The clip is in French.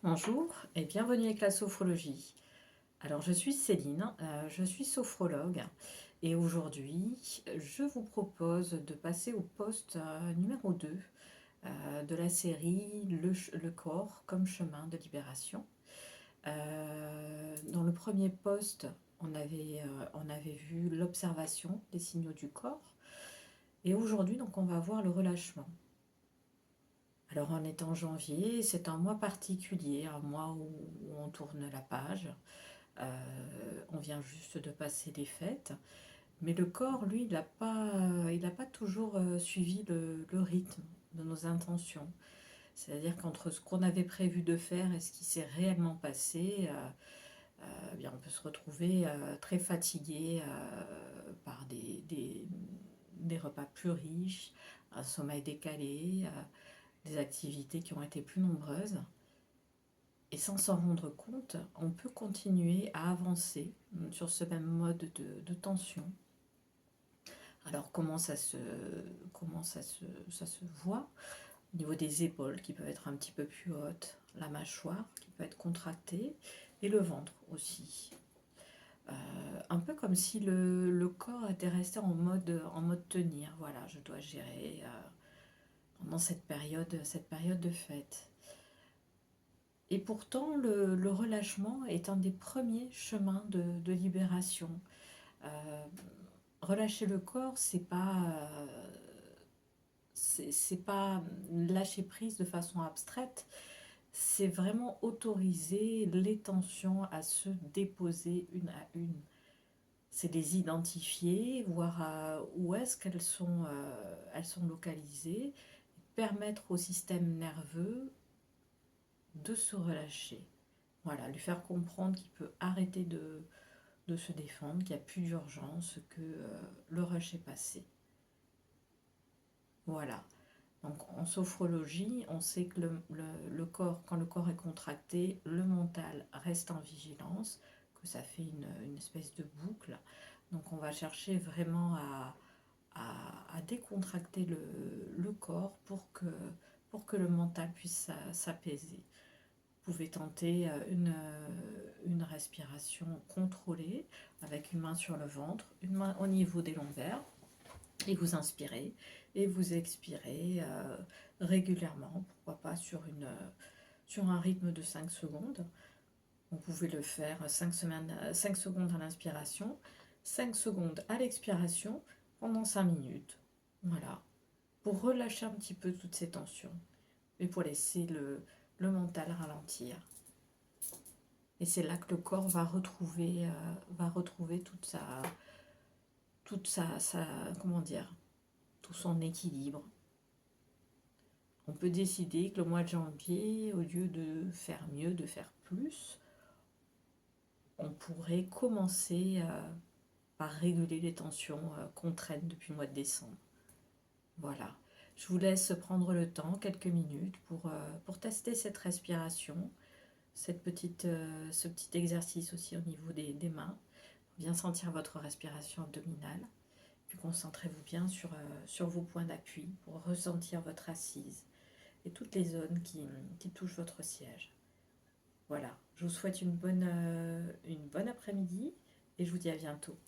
Bonjour et bienvenue avec la sophrologie. Alors je suis Céline, je suis sophrologue et aujourd'hui je vous propose de passer au poste numéro 2 de la série le corps comme chemin de libération. Dans le premier poste, on avait vu l'observation des signaux du corps et aujourd'hui donc on va voir le relâchement. Alors on est en janvier, c'est un mois particulier, un mois où on tourne la page. On vient juste de passer les fêtes, mais le corps, lui, il n'a pas toujours suivi le rythme de nos intentions. C'est-à-dire qu'entre ce qu'on avait prévu de faire et ce qui s'est réellement passé, bien, on peut se retrouver très fatigué par des repas plus riches, un sommeil décalé, des activités qui ont été plus nombreuses. Et sans s'en rendre compte, on peut continuer à avancer sur ce même mode de tension. Alors comment ça se voit au niveau des épaules qui peuvent être un petit peu plus hautes, la mâchoire qui peut être contractée et le ventre aussi. Un peu comme si le corps était resté en mode tenir. Voilà, je dois gérer pendant cette période de fête. Et pourtant, le relâchement est un des premiers chemins de libération. Euh, Relâcher le corps, c'est pas lâcher prise de façon abstraite, c'est vraiment autoriser les tensions à se déposer une à une. C'est les identifier, voir où est-ce elles sont localisées, permettre au système nerveux de se relâcher. Voilà, lui faire comprendre qu'il peut arrêter de se défendre, qu'il n'y a plus d'urgence, que le rush est passé. Voilà. Donc en sophrologie, on sait que le corps, quand le corps est contracté, le mental reste en vigilance, que ça fait une espèce de boucle. Donc on va chercher vraiment à décontracter le corps pour que le mental puisse s'apaiser. Vous pouvez tenter une respiration contrôlée avec une main sur le ventre, une main au niveau des lombaires, et vous inspirez et vous expirez régulièrement, pourquoi pas sur un rythme de 5 secondes. Vous pouvez le faire 5 secondes à l'inspiration, 5 secondes à l'expiration pendant 5 minutes. Voilà, pour relâcher un petit peu toutes ces tensions et pour laisser le mental ralentir. Et c'est là que le corps va retrouver comment dire, tout son équilibre. On peut décider que le mois de janvier, au lieu de faire mieux, de faire plus, on pourrait commencer par réguler les tensions qu'on traîne depuis le mois de décembre. Voilà. Je vous laisse prendre le temps, quelques minutes, pour tester cette respiration, ce petit exercice aussi au niveau des mains. Bien sentir votre respiration abdominale. Puis concentrez-vous bien sur vos points d'appui pour ressentir votre assise et toutes les zones qui touchent votre siège. Voilà, je vous souhaite une bonne après-midi et je vous dis à bientôt.